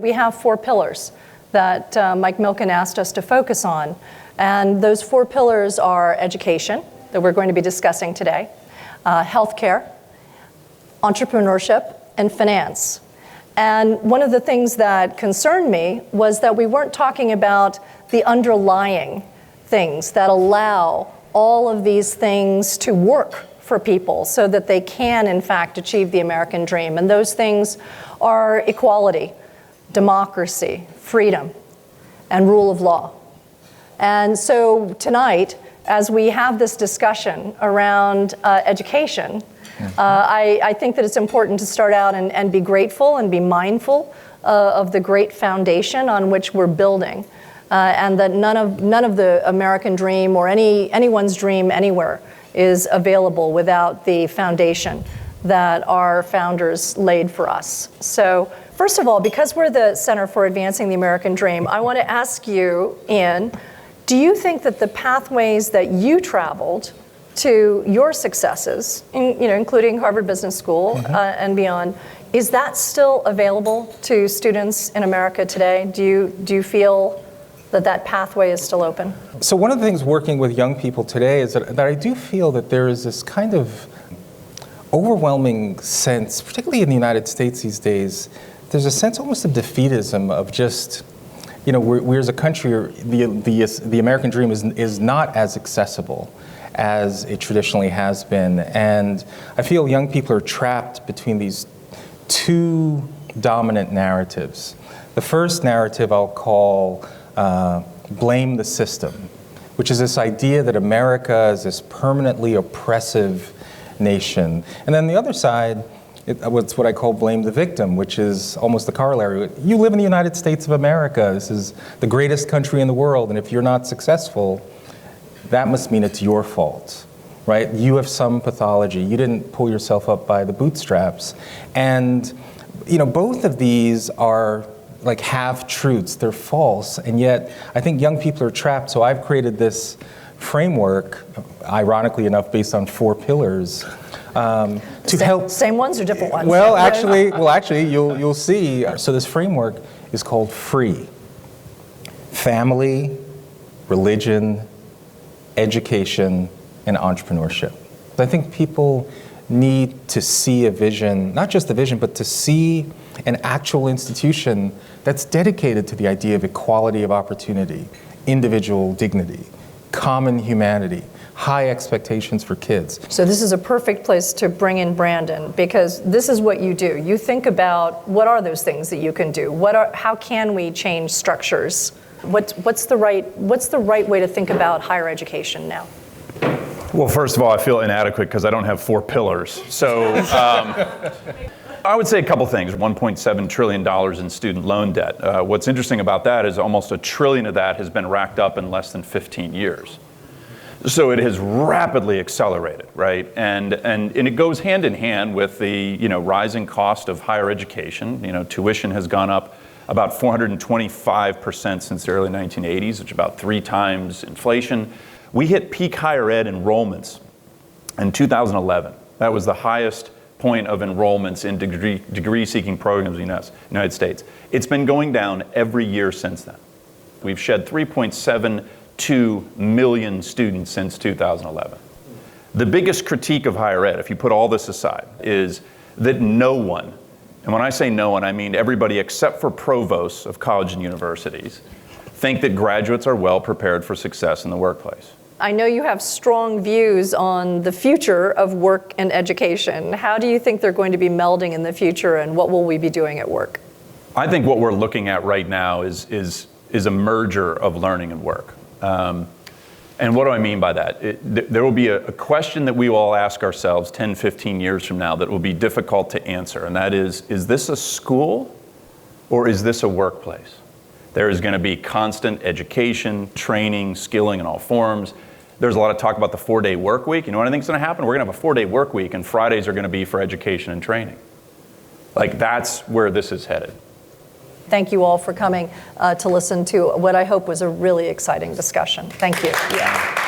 We have 4 pillars that Mike Milken asked us to focus on. And those 4 pillars are education, that we're going to be discussing today, healthcare, entrepreneurship, and finance. And one of the things that concerned me was that we weren't talking about the underlying things that allow all of these things to work for people so that they can, in fact, achieve the American dream. And those things are equality, democracy, freedom, and rule of law. And so tonight, as we have this discussion around education, I think that it's important to start out and be grateful and be mindful of the great foundation on which we're building, and that none of the American dream or anyone's dream anywhere is available without the foundation that our founders laid for us. So first of all, because we're the Center for Advancing the American Dream, I want to ask you, Ian, do you think that the pathways that you traveled to your successes, including Harvard Business School and beyond, is that still available to students in America today? Do you feel that pathway is still open? So one of the things working with young people today is that I do feel that there is this kind of overwhelming sense, particularly in the United States these days, there's a sense almost of defeatism of just, we as a country, the American dream is not as accessible as it traditionally has been. And I feel young people are trapped between these 2 dominant narratives. The first narrative I'll call blame the system, which is this idea that America is this permanently oppressive nation. And then the other side, it's what I call blame the victim, which is almost the corollary. You live in the United States of America. This is the greatest country in the world, and if you're not successful, that must mean it's your fault, right? You have some pathology. You didn't pull yourself up by the bootstraps. And, both of these are like half-truths. They're false, and yet I think young people are trapped. So I've created this framework, ironically enough, based on 4 pillars, to help. Same ones or different ones? Well, actually, you'll see. So this framework is called FREE: family, religion, education, and entrepreneurship. I think people need to see a vision, not just a vision, but to see an actual institution that's dedicated to the idea of equality of opportunity, individual dignity, common humanity, high expectations for kids. So this is a perfect place to bring in Brandon, because this is what you do. You think about what are those things that you can do? How can we change structures? What's the right way to think about higher education now? Well, first of all, I feel inadequate because I don't have 4 pillars. So I would say a couple things. $1.7 trillion in student loan debt. What's interesting about that is almost $1 trillion of that has been racked up in less than 15 years. So it has rapidly accelerated, right? And it goes hand in hand with the rising cost of higher education. Tuition has gone up about 425% since the early 1980s, which is about 3 times inflation. We hit peak higher ed enrollments in 2011. That was the highest point of enrollments in degree-seeking programs in the United States. It's been going down every year since then. We've shed 3.72 million students since 2011. The biggest critique of higher ed, if you put all this aside, is that no one, and when I say no one, I mean everybody except for provosts of colleges and universities, think that graduates are well prepared for success in the workplace. I know you have strong views on the future of work and education. How do you think they're going to be melding in the future, and what will we be doing at work? I think what we're looking at right now is a merger of learning and work. And what do I mean by that? There will be a question that we will all ask ourselves 10, 15 years from now that will be difficult to answer, and that is this a school or is this a workplace? There is going to be constant education, training, skilling in all forms. There's a lot of talk about the 4-day work week. You know what I think is going to happen? We're going to have a 4-day work week, and Fridays are going to be for education and training. That's where this is headed. Thank you all for coming to listen to what I hope was a really exciting discussion. Thank you. Yeah.